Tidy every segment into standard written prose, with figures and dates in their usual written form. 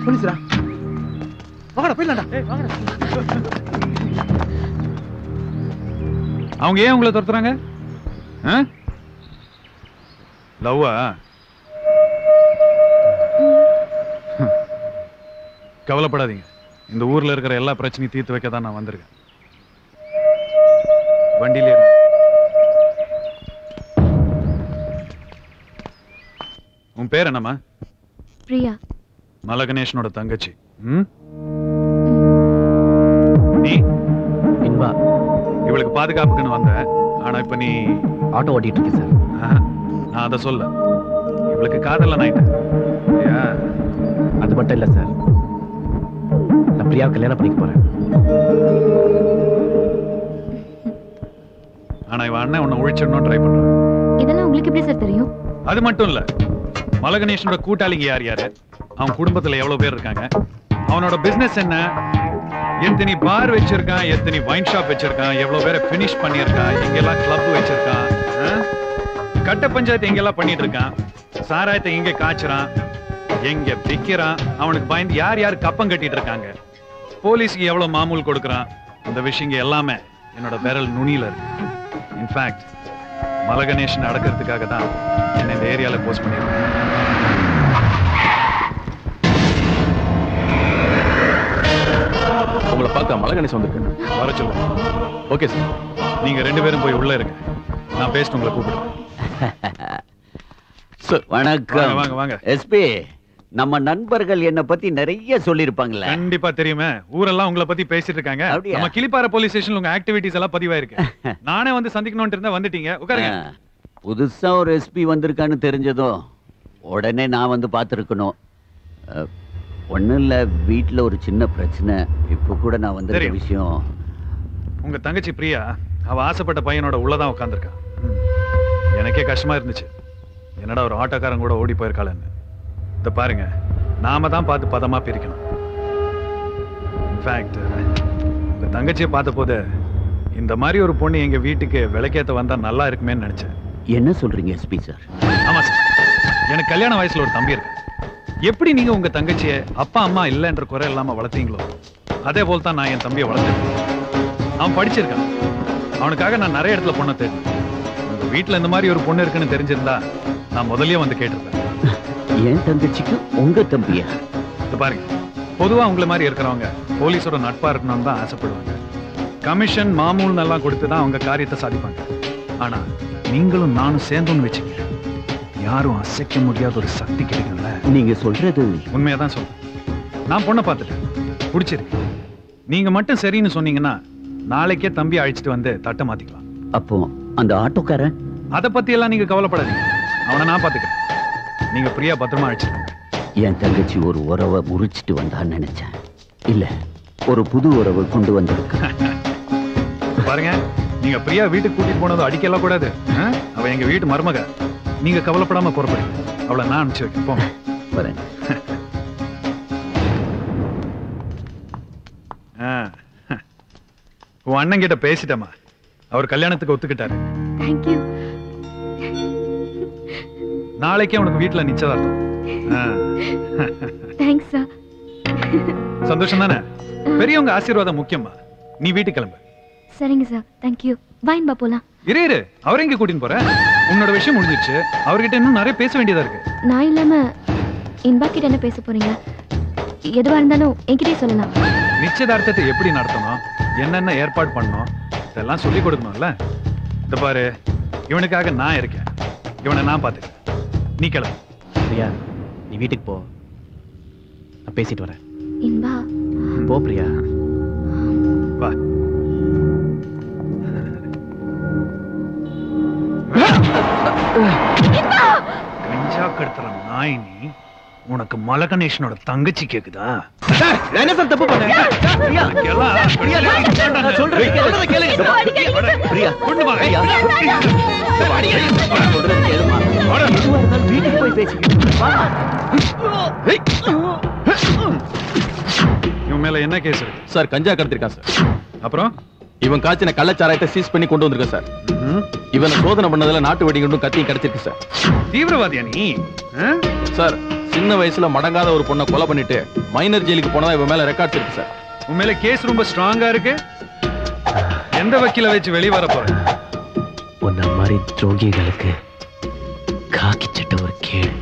போலீஸ்ரா. வாங்கடா போயிடலாம்டா. வாங்கடா. அவங்க ஏன் உங்களை துரத்துறாங்க? லவ்வா? கவலைப்படாதீங்க, இந்த ஊர்ல இருக்கிற எல்லா பிரச்சனையும் தீர்த்து வைக்க தான் நான் வந்திருக்கேன். வண்டியில இருந்து உன் பேர் என்னம்மா? பிரியா. மலகணேஷனோட தங்கச்சி. நீ? இன்பா. இவளுக்கு பாதுகாப்புக்குன்னு வந்தேன். ஆனா இப்ப நீ ஆட்டோ ஓட்டிட்டு இருக்க சார். நான் அதை சொல்ல, இவளுக்கு காதல்ல ஆயிட்டேன். அது மட்டும் இல்ல சார், நான் பிரியாவை கல்யாணம் பண்ணிக்க போறேன். ஆனா இவன் அண்ணன் உன்னை ஒழிச்சிடணும் ட்ரை பண்றான். இதெல்லாம் உங்களுக்கு எப்படி சார் தெரியும்? அது மட்டும் இல்ல, மலகணேஷனோட கூட்டாளிங்க யார் யாரு, அவன் குடும்பத்துல எவ்வளவு பேர் இருக்காங்க, அவனோட பிசினஸ் என்ன, எத்தனை பார் வச்சிருக்கான், எத்தனை வைன் ஷாப் வச்சிருக்கான், எவ்வளவு பேரை பினிஷ் பண்ணிருக்கான், எங்கெல்லாம் கிளப் வச்சிருக்கான், கட்ட பஞ்சாயத்து எங்கெல்லாம் பண்ணிட்டு இருக்கான், சாராயத்தை எங்க காய்ச்சறான், எங்க விக்கிறான், அவனுக்கு பயந்து யார் யார் கப்பம் கட்டிட்டு இருக்காங்க, போலீஸ்க்கு எவ்வளவு மாமூல் கொடுக்கறான், இந்த விஷயங்க எல்லாமே என்னோட விரல் நுனியில இருக்கு. இன்ஃபேக்ட் மலகணேஷன் அடக்கிறதுக்காக தான் என்ன இந்த ஏரியால போஸ்ட் பண்ணிருக்கேன். உங்களை பார்க்க மலகணேஷ் வந்திருக்கேன். வர சொல்லுங்க. Okay sir. நீங்க ரெண்டு பேரும் போய் உள்ள இருங்க, நான் பேசிட்டு உங்களை கூப்பிடுறேன். வணக்கம். வாங்க வாங்க. எஸ்பி, நம்ம நண்பர்கள் என்ன பத்தி நிறைய சொல்லிருப்பாங்கல்ல? கண்டிப்பா தெரியுமே, ஊரெல்லாம் உங்களை பத்தி பேசிட்டு இருக்காங்க. நம்ம கிளிப்பாறை போலீஸ் ஸ்டேஷன்ல உங்க ஆக்டிவிட்டீஸ் எல்லாம் பதிவாயிருக்கு. நானே வந்து சந்திக்கணும்னு இருந்தா வந்துட்டீங்க, உட்காருங்க. புதுசா ஒரு எஸ்பி வந்திருக்கான்னு தெரிஞ்சதும் உடனே நான் வந்து பார்த்துருக்கணும். ஒன்னும் இல்ல, வீட்டுல ஒரு சின்ன பிரச்சனை. இப்ப கூட நான் வந்திருக்க விஷயம், உங்க தங்கச்சி பிரியா அவ ஆசைப்பட்ட பையனோட உள்ளதான் உட்காந்துருக்கான். எனக்கே கஷ்டமா இருந்துச்சு, என்னடா ஒரு ஆட்டோக்காரன் கூட ஓடி போயிருக்காளன்னு. இத பாருங்க, நாம தான் பார்த்து பதமா பிரிக்கணும். இன்ஃபேக்ட் உங்க தங்கச்சியை பார்த்த போது இந்த மாதிரி ஒரு பொண்ணு எங்க வீட்டுக்கு விளக்கேத்த வந்தா நல்லா இருக்குமேன்னு நினைச்சேன். என்ன சொல்றீங்க எஸ்பி சார்? ஆமா சார், எனக்கு கல்யாண வயசுல ஒரு தம்பி இருக்கு. எப்படி நீங்க உங்க தங்கச்சியை அப்பா அம்மா இல்லைன்ற குறை இல்லாம வளர்த்தீங்களோ, அதே போல் தான் நான் என் தம்பியை வளர்த்தேன். அவன் படிச்சிருக்கான், அவனுக்காக நான் நிறைய இடத்துல பொண்ணை தேடினேன். உங்க வீட்டுல இந்த மாதிரி ஒரு பொண்ணு இருக்குன்னு தெரிஞ்சிருந்தா நான் முதல்லயே வந்து கேட்டிருப்பேன். என் தங்கச்சிக்கு உங்க தம்பியா? பாருங்க, பொதுவா உங்களை மாதிரி இருக்கிறவங்க போலீஸோட நட்பா இருக்கணும்னு தான் ஆசைப்படுவாங்க. கமிஷன் மாமூல் எல்லாம் கொடுத்து தான் அவங்க காரியத்தை சாதிப்பாங்க. ஆனா நீங்களும் நானும் சேர்ந்தோன்னு வச்சுக்க, யாரும் அசைக்க முடியாத ஒரு சக்தி கிடைக்கும்ல. நீங்க சொல்றது உண்மையாதான் சொல்றேன். நான் பொண்ணை பார்த்துட்டேன், பிடிச்சிருக்கு. நீங்க மட்டும் சரின்னு சொன்னீங்கன்னா நாளைக்கே தம்பி அழைச்சிட்டு வந்து தட்டை மாத்திக்கலாம். அப்போ அந்த ஆட்டோக்காரன்? அதை பத்தி எல்லாம் நீங்க கவலைப்படாதீங்க, அவனை நான் பாத்துக்கிறேன். நீங்க பிரியா பத்திரமா அழைச்சிருக்கீங்க. என் தங்கச்சி ஒரு உறவை முறிச்சிட்டு வந்தான்னு நினைச்சேன். இல்ல, ஒரு புது உறவை கொண்டு வந்திருக்க. பாருங்க, நீங்க பிரியா வீட்டுக்கு கூட்டிட்டு போனதும் அடிக்கலாம் கூடாது. அவ எங்க வீட்டு மருமக. நீங்க கவலைப்படாம புறப்படுங்க, அவளை நான் அனுப்பிச்சு வைக்க. போங்க. வரேன். உன் அண்ணன் கிட்ட பேசிட்டமா, அவர் கல்யாணத்துக்கு ஒத்துக்கிட்டாரு. நாளைக்கே உனக்கு வீட்டுல நிச்சயதார்த்தம். சந்தோஷம் தானே? பெரியவங்க ஆசீர்வாதம் முக்கியமா. நீ வீட்டுக்கு கிளம்பு. சரிங்க சார், தேங்க்யூ. வாயின்பா போலாம். இரு, அவரை எங்க கூட்டின்னு போற? உன்னோட விஷயம் முடிஞ்சிருச்சு, அவர்கிட்ட இன்னும் நிறைய பேச வேண்டியதா இருக்கு. நான் இல்லாம இன்பா கிட்ட என்ன பேச போறீங்க? எதுவா இருந்தாலும் என்கிட்டயே சொல்லலாம். நிச்சயதார்த்தத்தை எப்படி நடத்தணும், என்னென்ன ஏற்பாடு பண்ணணும், இதெல்லாம் சொல்லி கொடுக்கணும்ல. இந்த பாரு, இவனுக்காக நான் இருக்கேன், இவனை நான் பாத்துக்கிறேன். நீ கிளம்பு. பிரியா, நீ வீட்டுக்கு போ, நான் பேசிட்டு வரேன். இன்பா போ பிரியா. வா. கஞ்சா கடத்துற நாய் நீ. உனக்கு மலகணேஷனோட தங்கச்சி கேக்குதா? என்ன சார் தப்பு பண்ண? வீட்டுக்கு போய் பேசிக்கிட்டு இவன் மேல என்ன கேஸ் இருக்கு சார்? கஞ்சா கடத்திருக்கான் சார். அப்புறம் இவன் காய்ச்சின கள்ளச்சாராயத்தை சீஸ் பண்ணி கொண்டு வந்திருக்க சார். இவனை சோதனை பண்ணதுல நாட்டு வெடிகுண்டும் கத்தியும் கிடைச்சிருக்கு சார். தீவிரவாதியா நீ? சார், சின்ன வயசுல மடங்காத ஒரு பொண்ணை கொலை பண்ணிட்டு மைனர் ஜெயிலுக்கு போனதா இவன் மேல ரெக்கார்ட்ஸ் இருக்கு சார். உன் மேல கேஸ் ரொம்ப ஸ்ட்ராங்கா இருக்கு. எந்த வக்கீல வச்சு வெளிய வர போற? உன்ன மாதிரி துரோகிகளுக்கு காக்கி சட்ட ஒரு கேள்.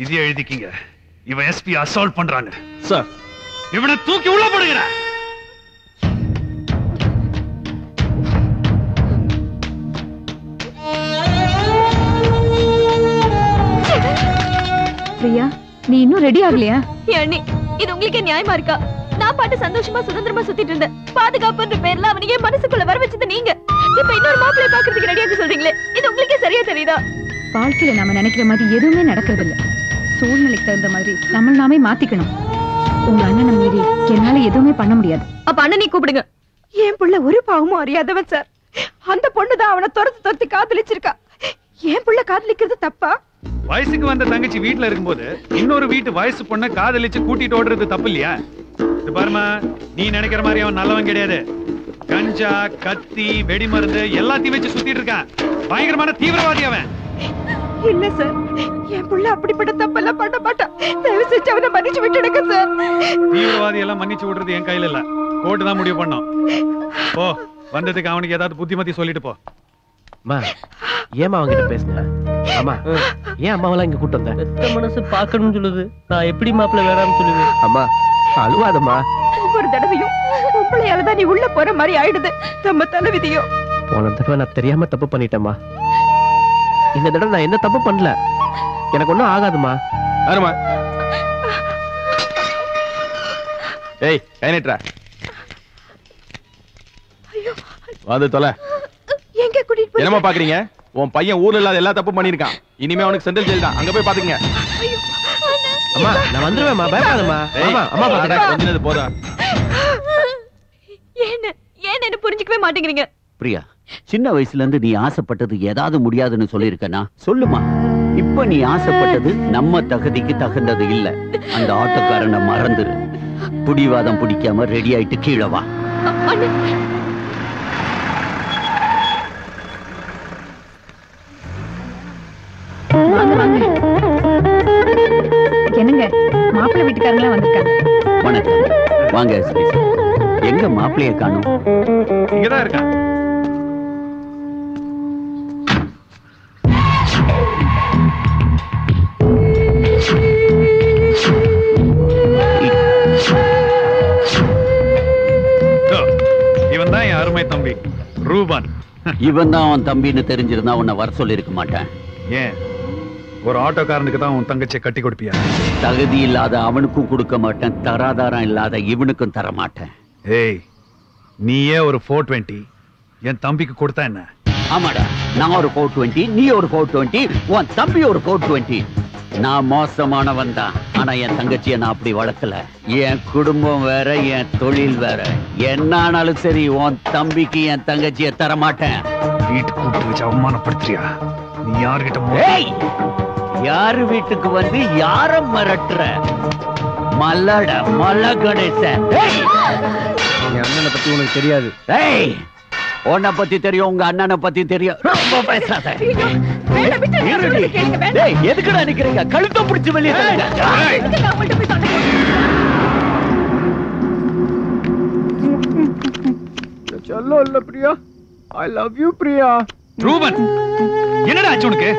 இது எழுதிக்கிங்க. இவன் எஸ்பி அசால்ட் பண்றாங்க சார். இவனை தூக்கி உள்ள போடுங்க. பிரியா, நீ இன்னும் ரெடி ஆகலையா? அண்ணி, இது உங்களுக்கே நியாயமா இருக்கா? நான் பாட்டு சந்தோஷமா சுதந்திரமா சுத்திட்டு இருந்தேன். பாதுகாப்புன்ற பேர்ல அவனையே மனசுக்குள்ள வர வச்சது நீங்க. இப்ப இன்னொரு மாப்பிள்ளை பாக்குறதுக்கு ரெடியாக சொல்றீங்களே, இது உங்களுக்கே சரியா தெரியுதா? வாழ்க்கையில நாம நினைக்கிற மாதிரி எதுவுமே நடக்கிறது இல்ல. சூழ்நிலைக்கு தகுந்த மாதிரி நம்ம நாமே மாத்திக்கணும். உங்க அண்ணனை மீறி என்னால எதுவுமே பண்ண முடியாது. அப்ப அண்ணனை கூப்பிடுங்க. என் புள்ள ஒரு பாவமும் அறியாதவன் சார். அந்த பொண்ணுதான் அவனை துரத்து காதலிச்சிருக்கா. என் புள்ள காதலிக்கிறது தப்பா? வயசுக்கு வந்த தங்கச்சி வீட்டுல இருக்கும்போது இன்னொரு வீட்டு வயசு பொண்ண காதலிச்சு கூட்டிட்டு ஓடுறது தப்பு இல்லையா? இது பாருமா, நீ நினைக்கிற மாதிரி அவன் நல்லவன் கிடையாது. கஞ்சா, கத்தி, வெடி மருந்து எல்லாத்தையும் வச்சு சுத்திட்டு இருக்கான். பயங்கரமான தீவிரவாதி அவன். இல்ல சார், என் புள்ள அப்படிப்பட்ட தப்பெல்லாம் பண்ண மாட்டான். தயவு செஞ்சு அவனை மன்னிச்சு விட்டுடுங்க சார். தீவிரவாதி எல்லாம் மன்னிச்சு விடுறது என் கையில இல்ல, கோர்ட்டு தான் முடிவு பண்ணோம். போ, வந்ததுக்கு அவனுக்கு ஏதாவது புத்திமதி சொல்லிட்டு போ. அம்மா, ஏமா அவங்கிட்ட பேசுன? அம்மா, ஏன் அம்மாவெல்லாம் இங்க கூட்டு வந்த? பெத்த மனசு பாக்கணும்னு சொல்லுது. நான் எப்படி மாப்பிள்ள வேறான்னு சொல்லுவேன்? அம்மா, அழுவாதம்மா. ஒவ்வொரு தடவையும் பொம்பளையாலதான் நீ உள்ள போற மாதிரி ஆயிடுது. நம்ம தலைவிதியோ. போன தடவை நான் தெரியாம தப்பு பண்ணிட்டேம்மா. இந்த தடவை நான் என்ன தப்பு பண்ணல. எனக்கு ஒண்ணும் ஆகாதுமா. யாருமா? ஏய், கை நீட்றா. வந்து தொலை. எங்க கூட்டிட்டு என்னமா பாக்குறீங்க? உன் பையன் ஊர்ல இல்லாத எல்லா தப்பும் பண்ணிருக்கான். இனிமே அவனுக்கு சென்ட்ரல் ஜெயில் தான். அங்க போய் பாத்துக்கங்க. அம்மா, நான் வந்துருவேன்மா, பயப்படாதம்மா. அம்மா, அம்மா பாத்துடா. கொஞ்சினது போதா? ஏன்னு புரிஞ்சுக்கவே மாட்டேங்கிறீங்க. பிரியா, சின்ன வயசுல இருந்து நீ ஆசைப்பட்டது ஏதாவது முடியாதுன்னு சொல்லியிருக்கனா? சொல்லுமா. இப்ப நீ ஆசைப்பட்டது நம்ம தகுதிக்கு தகுந்தது இல்ல. அந்த ஆட்டோக்காரனை மறந்துரு. புடிவாதம் பிடிக்காம ரெடி ஆயிட்டு கீழே வா. என்னங்க, மாப்பிள்ளை வீட்டுக்காரங்களா வந்திருக்காங்க. வணக்கம். வாங்க எஸ்பி சார். எங்க மாப்பிள்ளைய காணோம்? இங்கதான் இருக்கான். இவன் தான் என் அருமை தம்பி ரூபன். இவன் தான் அவன் தம்பின்னு தெரிஞ்சிருந்தா உன்னை வர சொல்லி இருக்க மாட்டேன். ஏன் ஒரு ஆட்டோக்காரனுக்கு தான் உன் தங்கச்சியை கட்டி கொடுப்பியா? தகுதி இல்லாத அவனுக்கும் கொடுக்க மாட்டேன், தராதாரம் இல்லாத இவனுக்கும் தர மாட்டேன். ஏய், நீயே ஒரு 420 என் தம்பிக்கு கொடுத்தா என்ன? ஆமாடா, நான் ஒரு 420, நீ ஒரு 420, உன் தம்பி ஒரு 420. நான் மோசமானவன் தான். ஆனா என் தங்கச்சியை நான் அப்படி வளர்க்கல. என் குடும்பம் வேற, என் தொழில் வேற. என்ன ஆனாலும் சரி, உன் தம்பிக்கு என் தங்கச்சியை தர மாட்டேன். வீட்டுக்கு கூப்பிட்டு வச்சு அவமானப்படுத்துறியா? நீ யாருகிட்ட? ஏய், யாரு வீட்டுக்கு வந்து யார மிரட்டுற? மல்லட மல்ல கணேசன். என் அண்ணனை பத்தி உனக்கு தெரியாது. ஏய், உன்னை பத்தி தெரியும், உங்க அண்ணனை பத்தி தெரியும். ரொம்ப பேசாத. ஏய், எதுக்குடா நிக்கிறீங்க? கழுத்தை பிடிச்சு வெளியே தள்ளுங்க. சொல்ல இல்ல Priya. I love you Priya. Ruban, என்னடா ஆச்சு உனக்கு?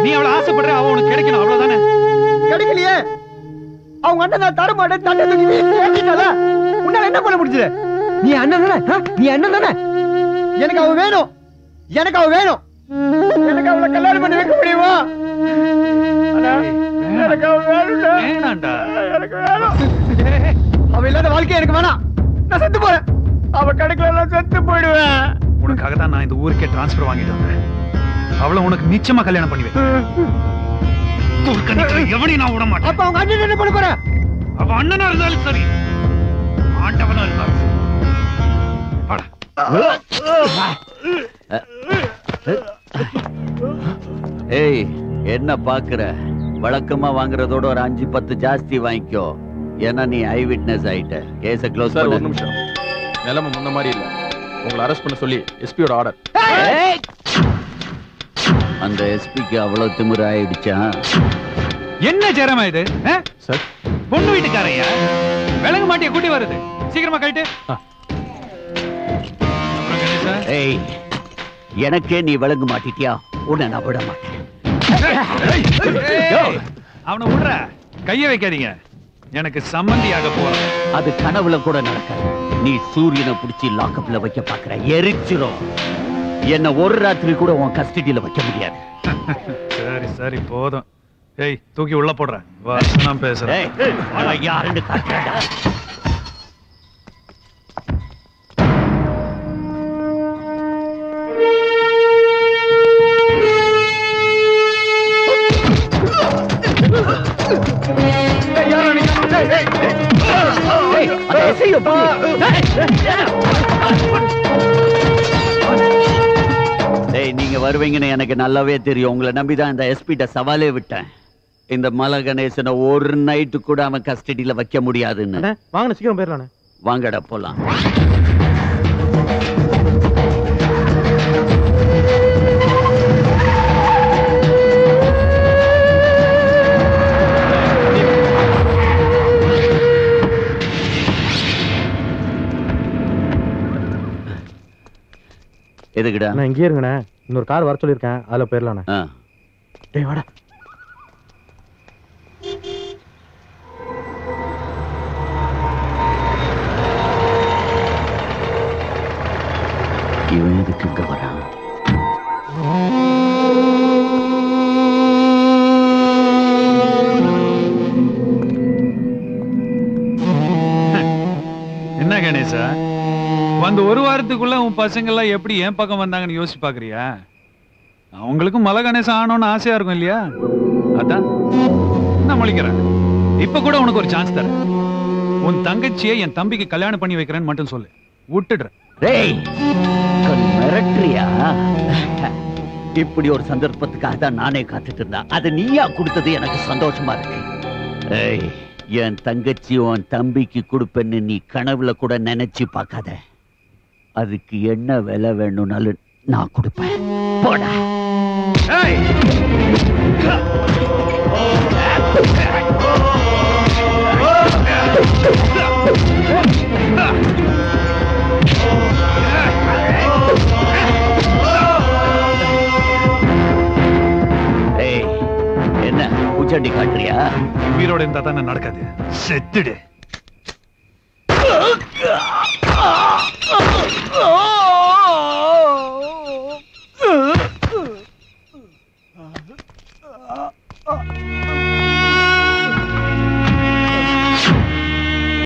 நீ அவளை ஆசைப்படுற, அவ உனக்கு கிடைக்கணும், அவ்வளவுதானே? கிடைக்கலையே. அவங்க அண்ணன் நான் தர மாட்டேன் தண்டை தூக்கி ஏத்திட்டால. உன்னால என்ன பண்ண முடிஞ்சது? நீ அண்ணன் தானே? நீ அண்ணன் தானே? எனக்கு அவ வேணும். எனக்கு அவ வேணும். எனக்கு அவளை கல்யாணம் பண்ணி வைக்க முடியுமா? எனக்கு அவ வேணும்டா. வேணாம்டா. எனக்கு வேணும். அவ இல்லாத வாழ்க்கை எனக்கு வேணாம். நான் செத்து போறேன். அவ கிடைக்கல, நான் செத்து போயிடுவேன். உனக்காக தான் நான் இந்த ஊருக்கே டிரான்ஸ்பர் வாங்கிட்டு வந்தேன். அவளை உனக்கு நிச்சயமா கல்யாணம் பண்ணி வைக்கிறேன். எவனையும் நான் விட மாட்டேன். அப்ப அவங்க அண்ணன் என்ன பண்ண போற? அவ அண்ணனா இருந்தாலும் சரி, ஆண்டவனா இருந்தாலும் சரி. வாடா. ஏய், என்ன பாக்குற? வழக்கமா வாங்குறதோட ஒரு 5-10 ஜாஸ்தி வாங்கிக்கோ. ஏன்னா நீ ஐ விட்னஸ் ஆயிட்ட. கேஸ க்ளோஸ் சார், ஒரு பண்ணு. நிமிஷம். நிலைமை முன்ன மாதிரி இல்ல. உங்களை அரெஸ்ட் பண்ண சொல்லி எஸ்பியோட ஆர்டர். அந்த எஸ்பிக்கு அவ்வளவு திமிரு ஆயிடுச்சா? என்ன ஜெரமா இது? சார் பொண்ணு வீட்டுக்காரையா விலங்கு மாட்டிய கூட்டி வருது. சீக்கிரமா கைட்டு. ஏய், எனக்கே நீ விலங்கு மாட்டிட்டியா? உன்னை நான் விட மாட்டேன். அவனை விடுற, கைய வைக்காதீங்க. எனக்கு சம்பந்தியாக போற. அது கனவுல கூட நடக்காது. நீ சூரியனை பிடிச்சி லாக்கப்ல வைக்க பாக்குற, எரிச்சிரும். என்ன ஒரு ராத்திரி கூட உன் கஸ்டடியில வைக்க முடியாது. சரி சரி போதும். ஏய், தூக்கி உள்ள போடுற. வா, நான் பேசுறேன். யாருன்னு காட்டுறேன்டா. நீங்க வருவீங்கன்னு எனக்கு நல்லாவே தெரியும். உங்களை நம்பிதான் இந்த எஸ்பிட்ட சவாலே விட்டேன். இந்த மலை கணேசனை ஒரு நைட்டு கூட அவன் கஸ்டடியில வைக்க முடியாதுன்னு. வாங்க சீக்கிரம் போயிடலாம். வாங்கடா போலாம். எதுக்குடா? நான் இங்கே இருங்கண்ணே, இன்னொரு கார் வர சொல்லியிருக்கேன், அதுல போயிடலாண்ணே. டேய் வாடா. இவன் எதுக்கு இங்க வரான்? என்ன கணேசா, வந்து ஒரு வாரத்துக்குள்ள உன் பசங்க எல்லாம் எப்படி என் பக்கம் வந்தாங்கன்னு யோசிச்சு பாக்குறியா? அவங்களுக்கும் மலை கணேசன் ஆனோன்னு ஆசையா இருக்கும் இல்லையா? அதான் நான் முழிக்கிறேன். இப்ப கூட உனக்கு ஒரு சான்ஸ் தரேன். உன் தங்கச்சியை என் தம்பிக்கு கல்யாணம் பண்ணி வைக்கிறேன்னு மட்டும் சொல்லு, விட்டுடுறேன். மிரட்டுறியா? இப்படி ஒரு சந்தர்ப்பத்துக்காக தான் நானே காத்துட்டு இருந்தேன். அது நீயா கொடுத்தது எனக்கு சந்தோஷமா இருக்கு. ஏய், என் தங்கச்சி உன் தம்பிக்கு கொடுப்பேன்னு நீ கனவுல கூட நினைச்சு பார்க்காத. அதுக்கு என்ன விலை வேணும்னாலும் நான் கொடுப்பேன். போடா. என்ன பூச்சாண்டி காட்டுறியா? உயிரோட இருந்தா தானே நடக்காது. செத்துடு.